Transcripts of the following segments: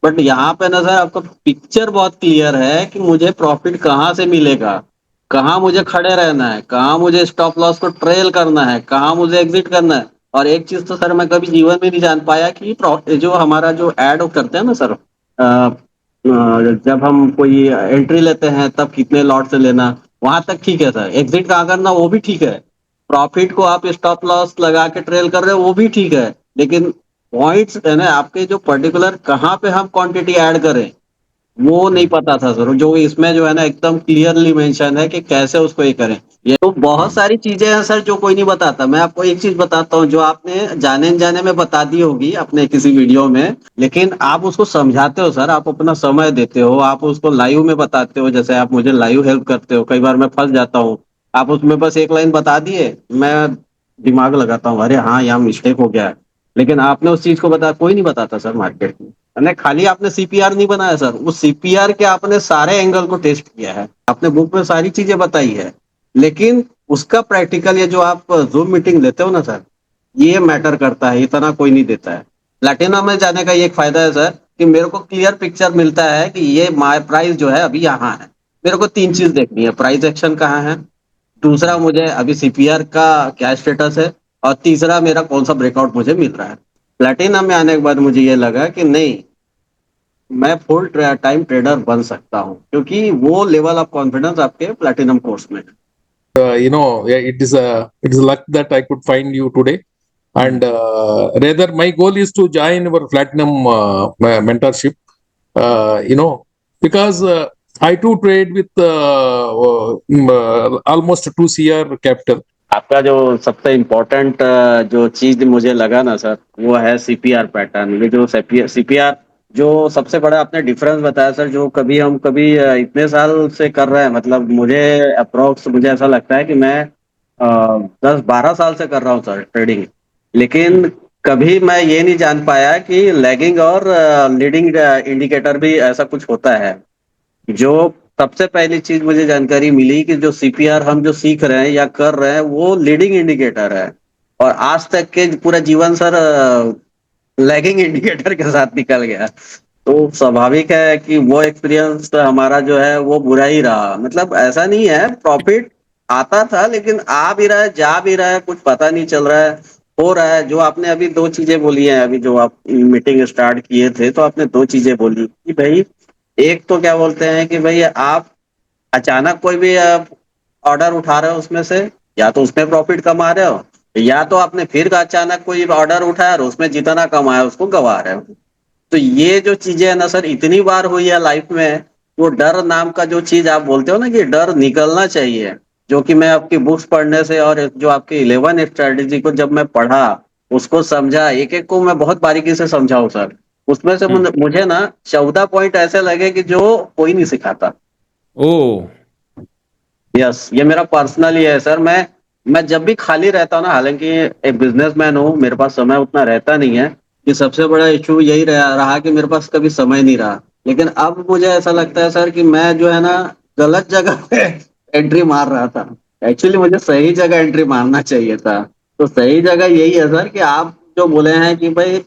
But यहाँ पे ना सर आपको पिक्चर बहुत क्लियर है कि मुझे प्रॉफिट कहाँ से मिलेगा, कहाँ मुझे खड़े रहना है, कहाँ मुझे स्टॉप लॉस को ट्रेल करना है, कहाँ मुझे एग्जिट करना है। और एक चीज तो सर मैं कभी जीवन में नहीं जान पाया कि जो हमारा जो ऐड करते हैं ना सर, जब हम कोई एंट्री लेते हैं तब कितने लॉट से लेना, वहां तक ठीक है सर। एग्जिट कहाँ करना वो भी ठीक है। प्रॉफिट को आप स्टॉप लॉस लगा के ट्रेल कर रहे हो वो भी ठीक है। लेकिन पॉइंट्स है ना आपके, जो पर्टिकुलर कहाँ पे हम क्वांटिटी ऐड करें वो नहीं हम्म। पता था सर। जो इसमें जो है ना एकदम क्लियरली मेंशन है कि कैसे उसको ये करें। ये तो बहुत हम्म। सारी चीजें हैं सर जो कोई नहीं बताता। मैं आपको एक चीज बताता हूँ जो आपने जाने अनजाने में बता दी होगी अपने किसी वीडियो में, लेकिन आप उसको समझाते हो सर, आप अपना समय देते हो, आप उसको लाइव में बताते हो। जैसे आप मुझे लाइव हेल्प करते हो, कई बार मैं फंस जाता हूँ, आप उसमें बस एक लाइन बता दिए, मैं दिमाग लगाता हूँ अरे हाँ यहाँ मिस्टेक हो गया है। लेकिन आपने उस चीज को बता, कोई नहीं बताता सर मार्केट में। नहीं, खाली आपने सीपीआर नहीं बनाया सर, उस सीपीआर के आपने सारे एंगल को टेस्ट किया है, आपने बुक में सारी चीजें बताई है। लेकिन उसका प्रैक्टिकल ये जो आप जूम मीटिंग लेते हो ना सर, ये मैटर करता है, इतना कोई नहीं देता है। प्लेटिनम में जाने का ये एक फायदा है सर कि मेरे को क्लियर पिक्चर मिलता है कि ये माय प्राइस जो है अभी यहाँ है। मेरे को तीन चीज देखनी है, प्राइस एक्शन कहाँ है, दूसरा हम्म। मुझे अभी सीपीआर का क्या स्टेटस है, और तीसरा मेरा कौन सा ब्रेकआउट मुझे मिल रहा है। प्लेटिनम में आने के बाद मुझे ये लगा कि नहीं, मैं फुल टाइम ट्रेडर बन सकता हूँ, क्योंकि वो लेवल ऑफ कॉन्फिडेंस आपके प्लेटिनम कोर्स में है। Yeah, it is a luck that I could find you today. And rather, my goal is to join your platinum mentorship. Because I too trade with almost 2 CR capital. आपका जो सबसे important जो चीज मुझे लगा ना सर, वो है सीपीआर पैटर्न। ये जो सीपीआर जो सबसे बड़ा आपने डिफरेंस बताया सर, जो कभी हम कभी इतने साल से कर रहे हैं, मतलब मुझे अप्रोक्स मुझे ऐसा लगता है कि मैं 10-12 साल से कर रहा हूँ सर ट्रेडिंग। लेकिन कभी मैं ये नहीं जान पाया कि लैगिंग और लीडिंग इंडिकेटर भी ऐसा कुछ होता है। जो सबसे पहली चीज मुझे जानकारी मिली कि जो सीपीआर हम जो सीख रहे हैं या कर रहे हैं वो लीडिंग इंडिकेटर है। और आज तक के पूरा जीवन सर लैगिंग इंडिकेटर के साथ निकल गया। तो स्वाभाविक है कि वो एक्सपीरियंस हमारा जो है वो बुरा ही रहा। मतलब ऐसा नहीं है, प्रॉफिट आता था लेकिन आ भी रहा है जा भी रहा है, कुछ पता नहीं चल रहा है। हो रहा है जो आपने अभी दो चीजें बोली हैं, अभी जो आप मीटिंग स्टार्ट किए थे तो आपने दो चीजें बोली कि भाई, एक तो क्या बोलते हैं कि भाई आप अचानक कोई भी ऑर्डर उठा रहे हो उसमें से, या तो उसमें प्रॉफिट कमा रहे हो, या तो आपने फिर अचानक कोई ऑर्डर उठाया और उसमें जितना कमाया उसको गवा रहे हो। तो ये जो चीजें है ना सर, इतनी बार हुई है लाइफ में। वो डर नाम का जो चीज आप बोलते हो ना कि डर निकलना चाहिए, जो कि मैं आपकी बुक्स पढ़ने से और जो आपकी 11 स्ट्रेटेजी को जब मैं पढ़ा, उसको समझा, एक एक को मैं बहुत बारीकी से समझाऊं सर, उसमें से Hmm. मुझे ना 14 पॉइंट ऐसे लगे कि जो कोई नहीं सिखाता। Oh. यस, ये मेरा पर्सनली है सर। मैं जब भी खाली रहता हूँ ना, हालांकि एक बिजनेसमैन हूँ, मेरे पास समय उतना रहता नहीं है, कि सबसे बड़ा इशू यही रहा कि मेरे पास कभी समय नहीं रहा। लेकिन अब मुझे ऐसा लगता है सर कि मैं जो है ना गलत जगह पे एंट्री मार रहा था। एक्चुअली मुझे सही जगह एंट्री मारना चाहिए था। तो सही जगह यही है सर कि आप जो बोले हैं कि भाई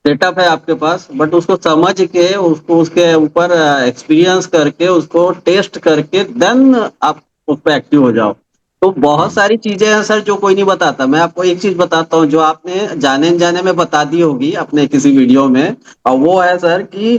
सेटअप है आपके पास, बट उसको समझ के उसको उसके ऊपर एक्सपीरियंस करके उसको टेस्ट करके देन आप उस पर एक्टिव हो जाओ। तो बहुत Hmm. सारी चीजें हैं सर जो कोई नहीं बताता। मैं आपको एक चीज बताता हूँ जो आपने जाने अनजाने में बता दी होगी अपने किसी वीडियो में, और वो है सर कि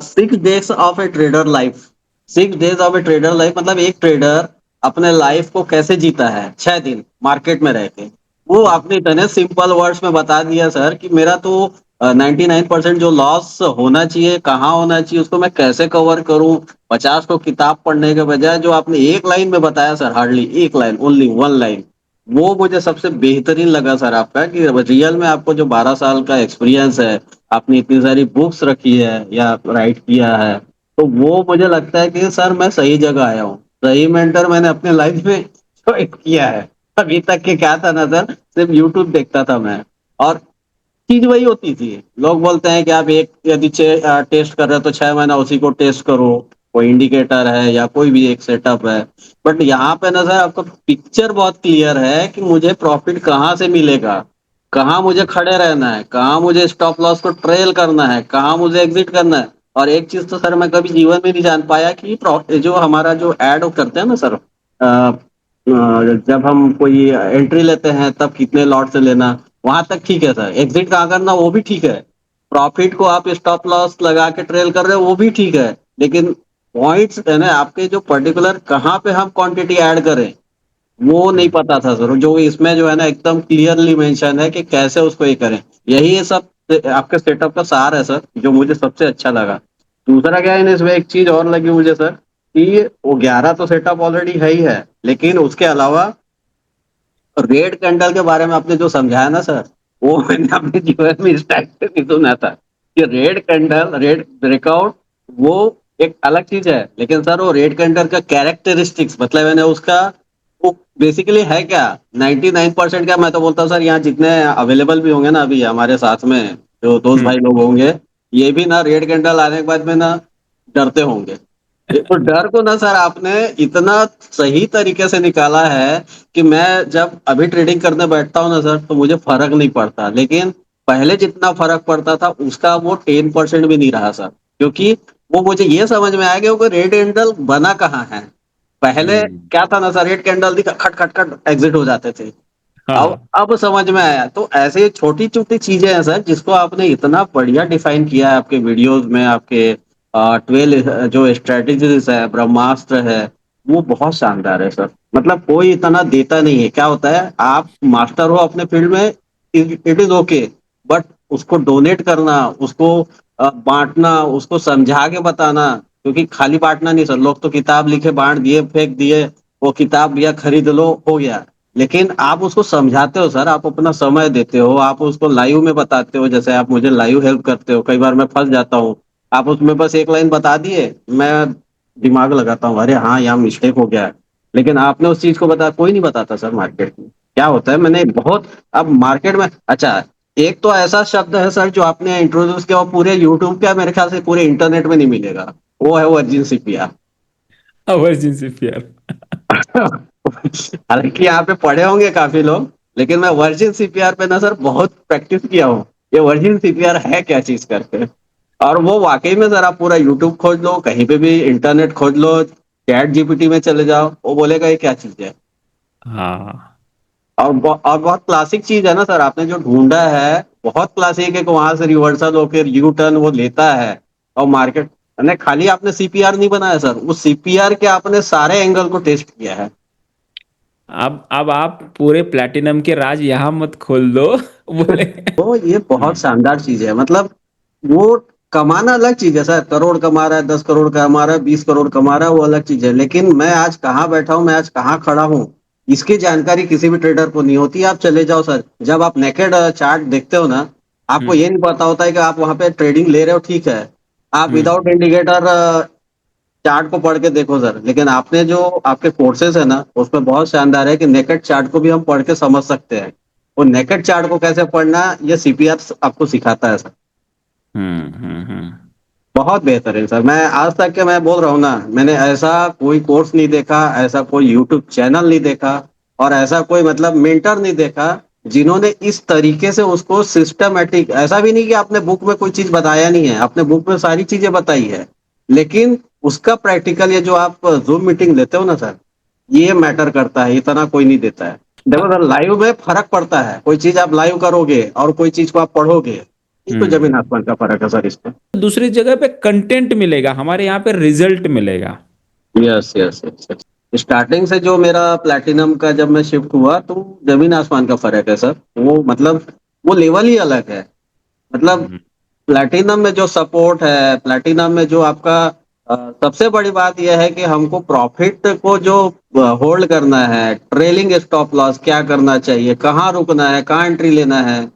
6 days of A trader life. 6 days of A trader life मतलब एक ट्रेडर अपने लाइफ को कैसे जीता है 6 दिन मार्केट में रह के। वो आपने इतने सिंपल वर्ड्स में बता दिया सर कि मेरा तो 99% जो लॉस होना चाहिए कहाँ होना चाहिए उसको मैं कैसे कवर करूं। 50 को किताब पढ़ने के बजाय जो आपने एक लाइन में बताया सर, हार्डली एक लाइन, ओनली वन लाइन, वो मुझे सबसे बेहतरीन लगा सर आपका। कि रियल में आपको जो 12 साल का एक्सपीरियंस है, आपने इतनी सारी बुक्स रखी है या राइट किया है, तो वो मुझे लगता है कि सर मैं सही जगह आया हूँ। सही मेंटर मैंने अपने लाइफ में चॉइस किया है। अभी तक के क्या था ना सर, सिर्फ यूट्यूब देखता था मैं, और चीज वही होती थी। लोग बोलते हैं कि आप एक यदि टेस्ट कर रहे हो तो 6 महीना उसी को टेस्ट करो, कोई इंडिकेटर है या कोई भी एक सेटअप है। बट यहाँ पे ना सर आपको पिक्चर बहुत क्लियर है कि मुझे प्रॉफिट कहाँ से मिलेगा, कहाँ मुझे खड़े रहना है, कहाँ मुझे स्टॉप लॉस को ट्रेल करना है, कहाँ मुझे एग्जिट करना है। और एक चीज तो सर मैं कभी जीवन में नहीं जान पाया कि जो हमारा जो ऐड करते हैं ना सर, जब हम कोई एंट्री लेते हैं तब कितने लॉट से लेना, वहां तक ठीक है सर। एग्जिट कहाँ करना वो भी ठीक है। प्रॉफिट को आप स्टॉप लॉस लगा के ट्रेल कर रहे हो वो भी ठीक है। लेकिन पॉइंट्स है ना आपके, जो पर्टिकुलर कहाँ पे हम क्वांटिटी ऐड करें, वो नहीं हम्म, पता था सर। जो इसमें जो है ना एकदम क्लियरली मेंशन है कि कैसे उसको ये करें। यही ये सब आपके सेटअप का सार है सर, जो मुझे सबसे अच्छा लगा। दूसरा क्या है ना, इसमें एक चीज और लगी मुझे सर, कि वो 11 तो सेटअप ऑलरेडी है ही है, लेकिन उसके अलावा रेड कैंडल के बारे में आपने जो समझाया ना सर, वो मैंने अपने जीवन में इस टाइप से नहीं सुना था कि रेड कैंडल, रेड ब्रेकआउट, वो एक अलग चीज है। लेकिन सर वो रेड कैंडल का कैरेक्टरिस्टिक्स मतलब मैंने उसका, वो बेसिकली है क्या, 99% क्या मैं तो बोलता हूँ सर, यहाँ जितने अवेलेबल भी होंगे ना अभी हमारे साथ में जो दोस्त हम्म, भाई लोग होंगे, ये भी ना रेड कैंडल आने के बाद में ना डरते होंगे। देखो डर को ना सर आपने इतना सही तरीके से निकाला है कि मैं जब अभी ट्रेडिंग करने बैठता हूँ ना सर, तो मुझे फर्क नहीं पड़ता। लेकिन पहले जितना फर्क पड़ता था उसका वो 10% भी नहीं रहा सर। क्योंकि वो मुझे ये समझ में आया कि वो रेड कैंडल बना कहाँ है। पहले हम्म, क्या था ना सर, रेड कैंडल दिखा खट खट खट एग्जिट हो जाते थे। हाँ, अब समझ में आया। तो ऐसे छोटी छोटी चीजें हैं सर, जिसको आपने इतना बढ़िया डिफाइन किया है आपके वीडियोस में। आपके 12 जो स्ट्रेटेजीज है, ब्रह्मास्त्र है, वो बहुत शानदार है सर। मतलब कोई इतना देता नहीं है। क्या होता है, आप मास्टर हो अपने फील्ड में, इट इज ओके, बट उसको डोनेट करना, उसको बांटना, उसको समझा के बताना। क्योंकि खाली बांटना नहीं सर, लोग तो किताब लिखे बांट दिए फेंक दिए, वो किताब भैया खरीद लो हो गया। लेकिन आप उसको समझाते हो सर, आप अपना समय देते हो, आप उसको लाइव में बताते हो। जैसे आप मुझे लाइव हेल्प करते हो, कई बार मैं फंस जाता हूँ, आप उसमें बस एक लाइन बता दिए, मैं दिमाग लगाता हूँ, अरे हाँ यहाँ मिस्टेक हो गया है। लेकिन आपने उस चीज को बता, कोई नहीं बताता सर मार्केट में। क्या होता है, मैंने बहुत, अब मार्केट में अच्छा, एक तो ऐसा शब्द है सर जो आपने इंट्रोड्यूस किया, वो पूरे यूट्यूब का मेरे ख्याल से पूरे इंटरनेट में नहीं मिलेगा, वो है वर्जिन सीपीआर। Emergency fair. हालांकि यहाँ पे पढ़े होंगे काफी लोग, लेकिन मैं वर्जिन सीपीआर पे ना सर बहुत प्रैक्टिस किया हूँ। ये वर्जिन सीपीआर है क्या चीज करके। और वो वाकई में सर, आप पूरा यूट्यूब खोज लो, कहीं पे भी इंटरनेट खोज लो, चैट जीपीटी में चले जाओ, वो बोलेगा ये क्या चीज है। हाँ, और बहुत क्लासिक चीज है ना सर, आपने जो ढूंढा है बहुत क्लासिक है, कि वहां से रिवर्सल होकर यू टर्न वो लेता है। और मार्केट ने खाली आपने सीपीआर नहीं बनाया सर, उस सीपीआर के आपने सारे एंगल को टेस्ट किया है। अब आप पूरे प्लेटिनम के राज यहाँ मत खोल दो। बोले। तो ये बहुत हम्म, शानदार चीज है। मतलब वो कमाना अलग चीज है सर, करोड़ कमा रहा है, 10 करोड़ कमा रहा है, 20 करोड़ कमा रहा है, वो अलग चीज है। लेकिन मैं आज कहाँ बैठा हूँ, मैं आज कहाँ खड़ा हूँ, इसकी जानकारी किसी भी ट्रेडर को नहीं होती। आप चले जाओ सर, जब आप नेकेड चार्ट देखते हो ना, आपको हम्म, ये नहीं पता होता है कि आप वहां पे ट्रेडिंग ले रहे हो, ठीक है। आप विदाउट हम्म, इंडिकेटर चार्ट को पढ़ के देखो सर। लेकिन आपने जो आपके कोर्सेज है ना, उसमें बहुत शानदार है कि नेकेड चार्ट को भी हम पढ़ के समझ सकते हैं। वो नेकेड चार्ट को कैसे पढ़ना, ये सीपीआर आपको सिखाता है सर। हम्म, हम्म, बहुत बेहतर है सर। मैं आज तक के मैं बोल रहा हूँ ना, मैंने ऐसा कोई कोर्स नहीं देखा, ऐसा कोई यूट्यूब चैनल नहीं देखा, और ऐसा कोई मतलब मेंटर नहीं देखा, जिन्होंने इस तरीके से उसको सिस्टमेटिक, ऐसा भी नहीं कि आपने बुक में कोई चीज बताया नहीं है, आपने बुक में सारी चीजें बताई है, लेकिन उसका प्रैक्टिकल, ये जो आप जूम मीटिंग लेते हो ना सर, ये मैटर करता है, इतना कोई नहीं देता है। देखो सर, लाइव में फर्क पड़ता है, कोई चीज आप लाइव करोगे और कोई चीज को आप पढ़ोगे, ये तो जमीन हम्म। आसमान का फर्क है सर इसमें। दूसरी जगह पे कंटेंट मिलेगा, हमारे यहाँ पे रिजल्ट मिलेगा। Yes yes yes. स्टार्टिंग से जो मेरा प्लैटिनम का जब मैं शिफ्ट हुआ, तो जमीन आसमान का फर्क है सर। वो मतलब वो लेवल ही अलग है। मतलब हम्म, प्लैटिनम में जो सपोर्ट है, प्लैटिनम में जो आपका सबसे बड़ी बात यह है कि हमको प्रॉफिट को जो होल्ड करना है, ट्रेलिंग स्टॉप लॉस क्या करना चाहिए, कहाँ रुकना है, कहाँ एंट्री लेना है,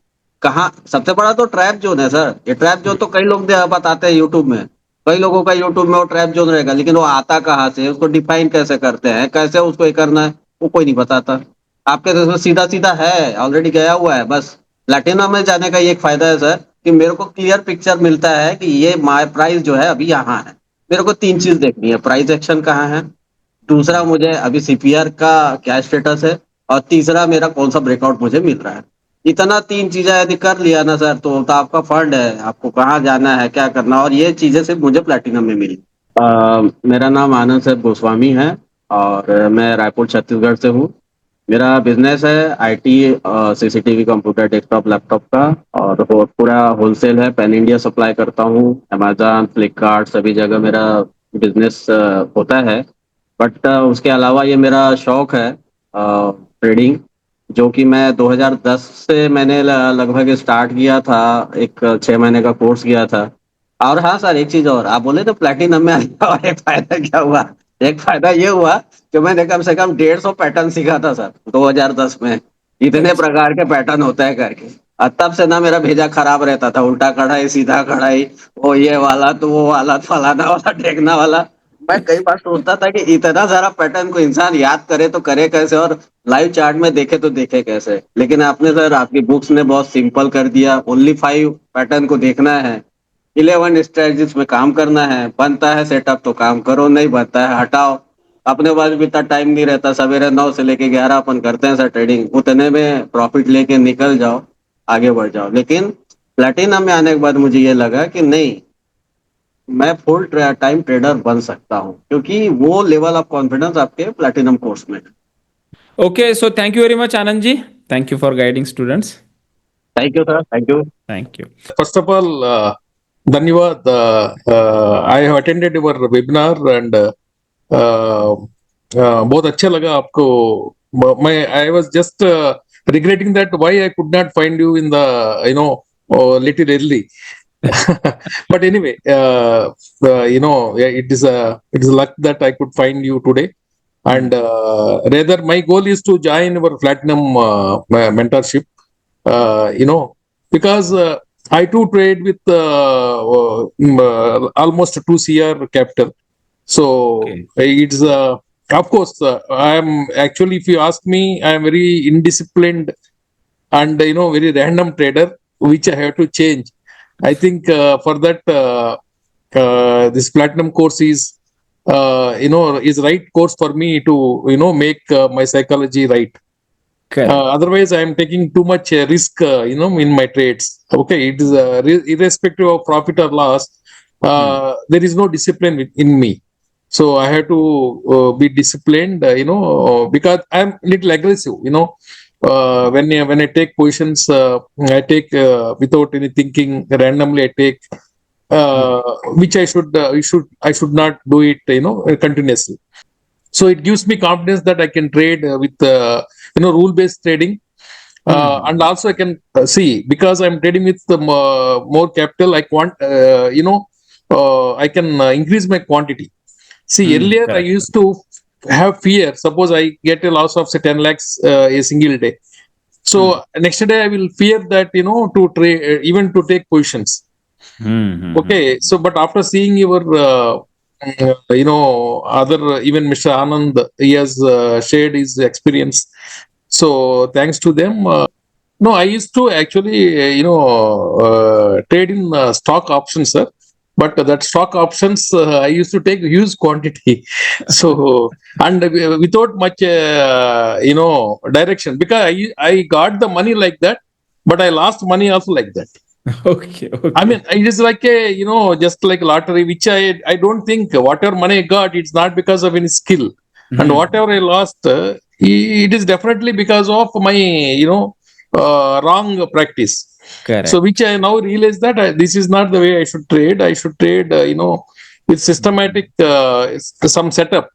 कहाँ, सबसे बड़ा तो ट्रैप जोन है सर। ये ट्रैप जोन तो कई लोग बताते हैं यूट्यूब में, कई लोगों का यूट्यूब में वो ट्रैप जोन रहेगा, लेकिन वो आता कहाँ से, उसको डिफाइन कैसे करते हैं, कैसे उसको ये करना है, वो कोई नहीं बताता। आपके देश में सीधा सीधा है, ऑलरेडी गया हुआ है बस। प्लेटिनम में जाने का ये एक फायदा है सर, कि मेरे को क्लियर पिक्चर मिलता है कि ये माय प्राइस जो है अभी यहाँ है। मेरे को तीन चीज देखनी है, प्राइस एक्शन कहाँ है, दूसरा हम्म, मुझे अभी सीपीआर का क्या स्टेटस है, और तीसरा मेरा कौन सा ब्रेकआउट मुझे मिल रहा है। इतना 3 चीज़ें यदि कर लिया ना सर, तो आपका फंड है, आपको कहाँ जाना है, क्या करना है, और ये चीज़ें सिर्फ़ मुझे प्लैटिनम में मिली। मेरा नाम आनंद सर गोस्वामी है और मैं रायपुर छत्तीसगढ़ से हूँ। मेरा बिज़नेस है IT CCTV, computer, desktop, laptop का, और वो पूरा होलसेल है, पैन इंडिया सप्लाई करता हूँ। अमेज़न, फ्लिपकार्ट सभी जगह मेरा बिज़नेस होता है। बट उसके अलावा ये मेरा शौक है ट्रेडिंग, जो कि मैं 2010 से मैंने लगभग स्टार्ट किया था। एक 6 महीने का कोर्स किया था। और हाँ सर, एक चीज और, आप बोले तो प्लेटिनम में आने का और एक फायदा क्या हुआ। एक फायदा ये हुआ कि मैंने कम से कम 150 पैटर्न सीखा था सर 2010 में। इतने अच्छा। प्रकार के पैटर्न होते हैं करके। और तब से ना मेरा भेजा खराब रहता था, उल्टा कढ़ाई, सीधा कढ़ाई, वो ये वाला तो वो वाला, फलाना वाला, ढेकना वाला। मैं कई बार सोचता था कि इतना सारा पैटर्न को इंसान याद करे तो करे कैसे, और लाइव चार्ट में देखे तो देखे कैसे। लेकिन आपने सर, आपकी बुक्स ने बहुत सिंपल कर दिया। ओनली 5 पैटर्न को देखना है, 11 स्ट्रेटजीज में काम करना है। बनता है सेटअप तो काम करो, नहीं बनता है हटाओ। अपने पास भी इतना टाइम नहीं रहता, सवेरे 9 से लेके 11 अपन करते हैं सर ट्रेडिंग, उतने में प्रॉफिट लेके निकल जाओ, आगे बढ़ जाओ। लेकिन प्लेटिनम में आने के बाद मुझे ये लगा कि नहीं, मैं फुल टाइम ट्रेडर बन सकता हूँ, क्योंकि वो लेवल ऑफ कॉन्फिडेंस आपके प्लेटिनम कोर्स में है। Okay, so thank you very much, Anand ji. Thank you for guiding students. Thank you sir, thank you. Thank you. First of all, धन्यवाद. I have attended your webinar and uh, बहुत अच्छा लगा आपको. मैं I was just regretting that why I could not find you in the little early. But anyway, yeah, it is luck that I could find you today. And rather, my goal is to join your platinum mentorship. Because I too trade with almost 2 CR capital. So Okay. it's of course I am actually, if you ask me, I am very indisciplined and very random trader, which I have to change. I think for that this platinum course is right course for me to make my psychology right. Correct. Otherwise, I am taking too much risk, in my trades. Okay, it is irrespective of profit or loss. There is no discipline in me, so I have to be disciplined. Because I am little aggressive. When I take positions, I take without any thinking. Randomly, I take which I should not do it. Continuously. So it gives me confidence that I can trade with rule based trading. And also I can see, because I'm trading with more capital, I can increase my quantity. See, earlier I Correct. used to have fear. Suppose I get a loss of say 10 lakhs a single day. So next day I will fear that, to trade, even to take positions. Okay, so but after seeing your other, even Mr. Anand, he has shared his experience. So thanks to them. No, I used to actually trade in stock options, sir. But that stock options, I used to take huge quantity. So, and without much direction, because I got the money like that, but I lost money also like that. Okay. Okay. I mean, it is like just like lottery, which I don't think whatever money I got, it's not because of any skill. And whatever I lost, it is definitely because of my, wrong practice. Correct. So, which I now realize that this is not the way I should trade. I should trade, with systematic, some setup.